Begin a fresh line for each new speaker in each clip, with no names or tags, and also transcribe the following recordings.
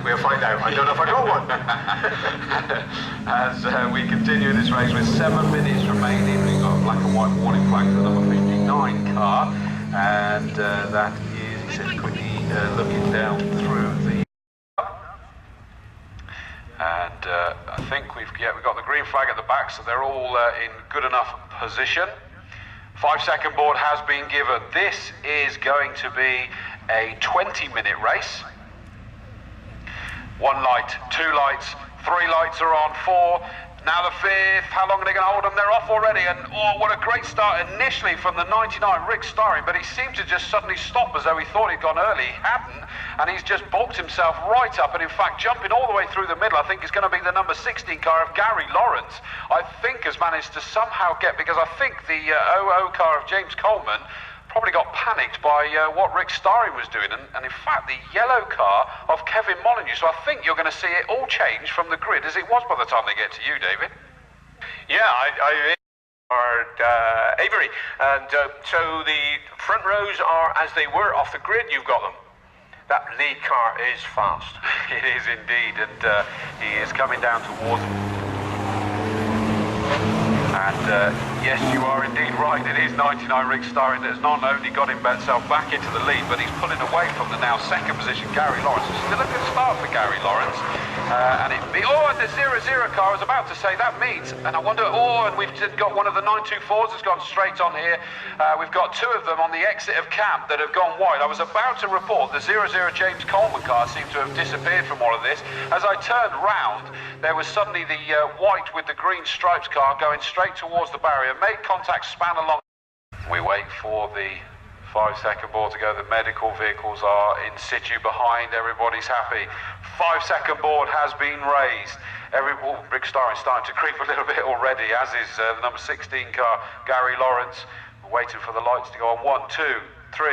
We'll find out. I don't know if I got one.
As we continue this race with 7 minutes remaining, we've got a black and white warning flag for the number 59 car, and that is, he says, quickly looking down through the... And I think we've got the green flag at the back, so they're all in good enough position. 5-second board has been given. This is going to be a 20-minute race. 1 light, 2 lights, 3 lights are on, 4. Now the 5th, how long are they going to hold them? They're off already, and oh, what a great start initially from the 99, Rick Starring, but he seemed to just suddenly stop as though he thought he'd gone early. He hadn't, and he's just bulked himself right up, and in fact, jumping all the way through the middle, I think is going to be the number 16 car of Gary Lawrence. I think has managed to somehow get, because I think the 00 car of James Coleman probably got panicked by what Rick Starring was doing, and in fact the yellow car of Kevin Molyneux. So I think you're going to see it all change from the grid as it was by the time they get to you, David.
Yeah, I Avery, and so the front rows are as they were off the grid. You've got them. That lead car is fast.
It is indeed, and he is coming down towards. And yes, you are indeed right. It is 99 Rick Starring that has not only got himself back into the lead, but he's pulling away from the now second position Gary Lawrence. It's still a good start for Gary Lawrence. And the 00 car, I was about to say, that means, and I wonder, and we've got one of the 924s that's gone straight on here. We've got 2 of them on the exit of camp that have gone wide. I was about to report the 00 James Coleman car seemed to have disappeared from all of this. As I turned round, there was suddenly the white with the green stripes car going straight towards the barrier, made contact, span along. We wait for the 5-second board to go. The medical vehicles are in situ behind. Everybody's happy. 5-second board has been raised. Rick Starring starting to creep a little bit already, as is the number 16 car, Gary Lawrence. We're waiting for the lights to go on. 1, 2, 3,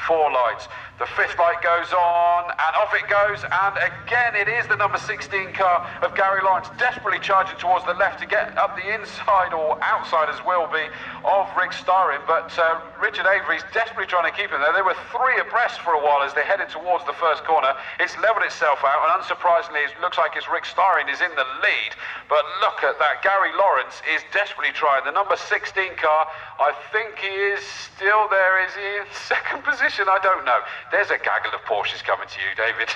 4 lights. The 5th light goes on, and off it goes, and again it is the number 16 car of Gary Lawrence, desperately charging towards the left to get up the inside, or outside as will be, of Rick Starring, but Richard Avery's desperately trying to keep him there. They were 3 abreast for a while as they headed towards the first corner. It's levelled itself out, and unsurprisingly it looks like it's Rick Starring is in the lead, but look at that, Gary Lawrence is desperately trying. The number 16 car, I think he is still there. Is he in second position? I don't know. There's a gaggle of Porsches coming to you, David.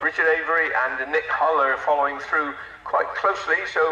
Richard Avery and Nick Hull are following through quite closely, so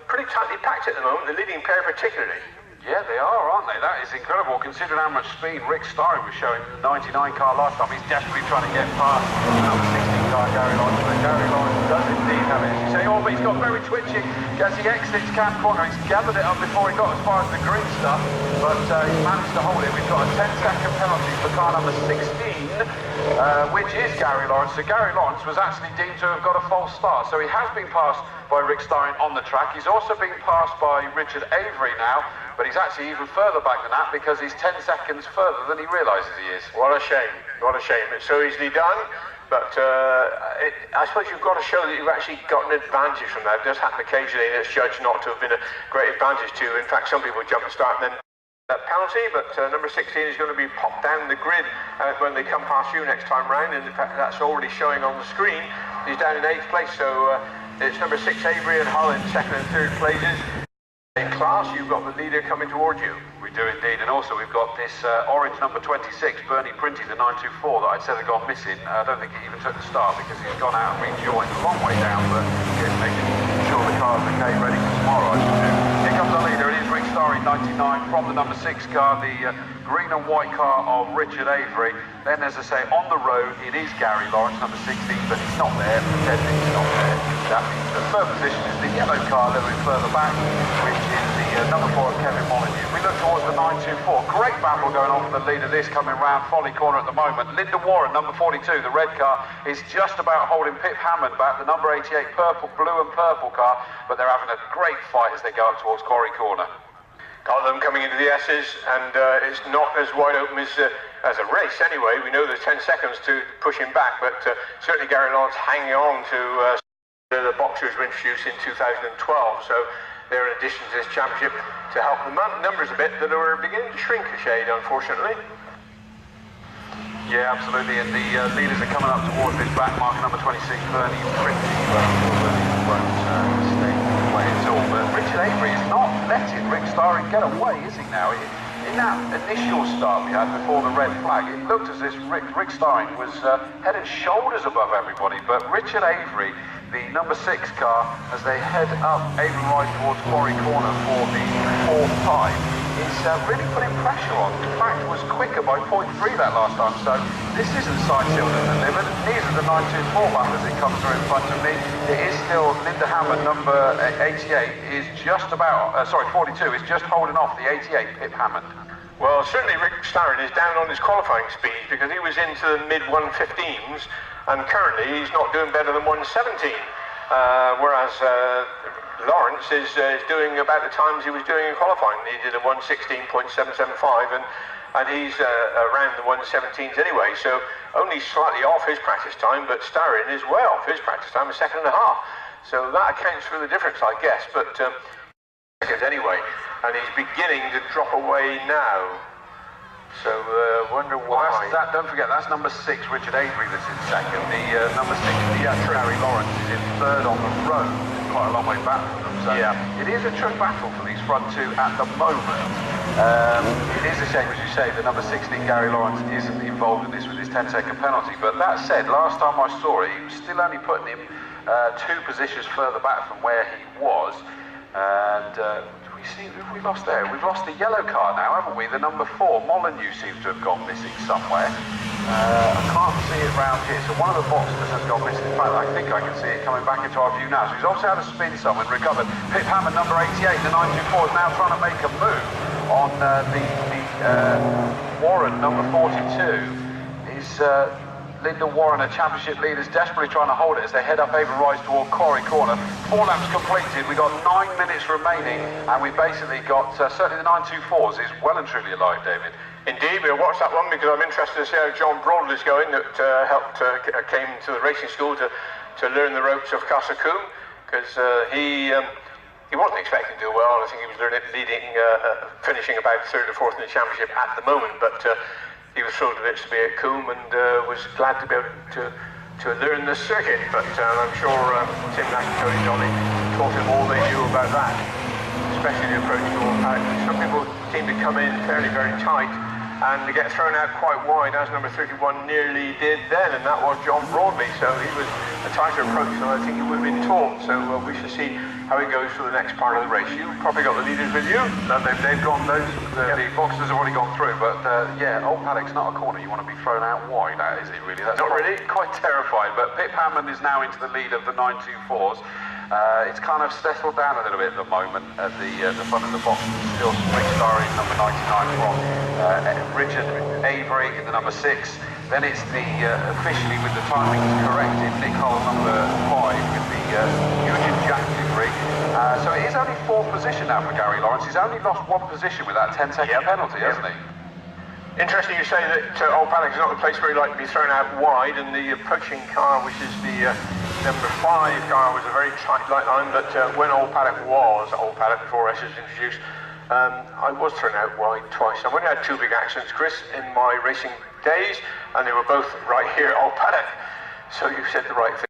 pretty tightly packed at the moment, the leading pair particularly.
Yeah, they are, aren't they? That is incredible, considering how much speed Rick Starring was showing in the 99 car last time. He's desperately trying to get past the number 16 car, Gary Lawrence, but Gary Lawrence does indeed have it, as you say. Oh, but he's got very twitchy as he exits camp corner. He's gathered it up before he got as far as the green stuff, but he's managed to hold it. We've got a 10-second penalty for car number 16, which is Gary Lawrence. So Gary Lawrence was actually deemed to have got a false start, so he has been passed by Rick Starring on the track. He's also been passed by Richard Avery now, but he's actually even further back than that because he's 10 seconds further than he realises he is.
What a shame, what a shame. It's so easily done, but I suppose you've got to show that you've actually got an advantage from that. It does happen occasionally, and it's judged not to have been a great advantage to you. In fact, some people jump and start and then penalty, but number 16 is going to be popped down the grid when they come past you next time round, and in fact that's already showing on the screen. He's down in 8th place, so it's number 6 Avery and Hull in 2nd and 3rd places. In class, you've got the leader coming towards you.
We do indeed, and also we've got this orange number 26, Bernie Printy, the 924 that I'd said had gone missing. I don't think he even took the start because he's gone out and rejoined a long way down, but he's making sure the car's okay, ready for tomorrow, I presume. Here comes the leader. It is Rick Starring, 99, from the number 6 car, the green and white car of Richard Avery. Then, as I say, on the road, it is Gary Lawrence, number 16, but he's not there, pretending he's not there. That means the third position is the yellow car a little bit further back, which is the number 4 of Kevin Molyneux. We look towards the 924. Great battle going on for the lead of this coming round Folly Corner at the moment. Linda Warren, number 42, the red car, is just about holding Pip Hammond back, the number 88 blue and purple car, but they're having a great fight as they go up towards Quarry Corner.
Got them coming into the S's, and it's not as wide open as a race anyway. We know there's 10 seconds to push him back, but certainly Gary Lawrence hanging on to the boxers were introduced in 2012, so they're in addition to this championship to help the numbers a bit that are beginning to shrink a shade, unfortunately.
Yeah, absolutely, and the leaders are coming up towards this back marker, number 26, Bernie Pretty. Won't stay away at all, but Richard Avery is not letting Rick Starring get away, is he now? In that initial start we had before the red flag, it looked as if Rick Starring was head and shoulders above everybody, but Richard Avery, the number 6 car, as they head up Avon Rise towards Quarry Corner for the 4th time, is really putting pressure on. In fact, was quicker by 0.3 that last time, so this isn't signed, sealed and delivered. Neither the 924 lap as it comes through in front of me. It is still Linda Hammond, number 88, is just about, 42, is just holding off the 88, Pip Hammond.
Well, certainly Rick Starring is down on his qualifying speed because he was into the mid-115s and currently he's not doing better than 117. Whereas Lawrence is doing about the times he was doing in qualifying. He did a 116.775 and he's around the 117s anyway, so only slightly off his practice time, but Starring is way off his practice time, a second and a half. So that accounts for the difference, I guess, but seconds anyway. And he's beginning to drop away now. So, wonder why.
Well, don't forget, that's number 6, Richard Avery, that's in second. The number 6, Gary Lawrence, is in third on the road, quite a long way back from them. So
yeah,
it is a true battle for these front two at the moment. It is a shame, as you say, that number 16, Gary Lawrence, isn't involved in this with his 10-second penalty. But that said, last time I saw it, he was still only putting him 2 positions further back from where he was. And we lost there. We've lost the yellow car now, haven't we? The number 4, Molyneux, seems to have gone missing somewhere. I can't see it round here. So one of the boxes has gone missing. In fact, I think I can see it coming back into our view now. So he's obviously had a spin somewhere and recovered. Pip Hammond, number 88, the 924, is now trying to make a move on Warren, number 42. Is Linda Warren, a championship leader, is desperately trying to hold it as they head up Avon Rise toward Quarry Corner. 4 laps completed, we've got 9 minutes remaining, and we've basically got, certainly the 924s is well and truly alive, David.
Indeed, we'll watch that one because I'm interested to see how John Broadley is going, that came to the racing school to learn the ropes of Casa Combe, because he wasn't expecting to do well. I think he was finishing about 3rd or 4th in the championship at the moment, but he was thrilled a bit to be at Combe and was glad to be able to learn the circuit. But I'm sure Tim Nash and Tony Johnny taught him all they knew about that, especially the approach to all paddock. Some people seem to come in fairly very tight and to get thrown out quite wide, as number 31 nearly did then, and that was John Broadley. So he was a tighter approach than I think he would have been taught. So we shall see how it goes for the next part of the race. You've probably got the leaders with you.
No, they've gone, the boxers have already gone through, but yeah, Old Paddock's not a corner you want to be thrown out wide at, is it really? That's
not really.
Quite terrifying, but Pip Hammond is now into the lead of the 924s. It's kind of settled down a little bit at the moment at the front of the box. Still Rick Starring, number 99 from Richard Avery in the number 6. Then it's the, officially with the timings corrected, Nick Hull, number 5 with the Union Jack livery. So it is only 4th position now for Gary Lawrence. He's only lost 1 position with that 10-second penalty, hasn't he?
Interesting you say that Old Paddock is not the place where he'd like to be thrown out wide, and the approaching car, which is the number 5 car, was a very tight light line, but when Old Paddock before S was introduced, I was thrown out wide twice. I've only had 2 big accidents, Chris, in my racing days, and they were both right here at Old Paddock, so you said the right thing.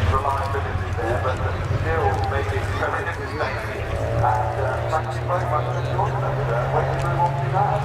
Reliability there, but still making mistake. And thank you very much for your time. Wait to move on to that.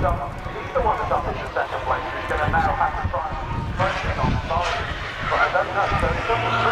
He's the one that's up in the second place. He's going to now have to try and focus on the side. But I don't know. So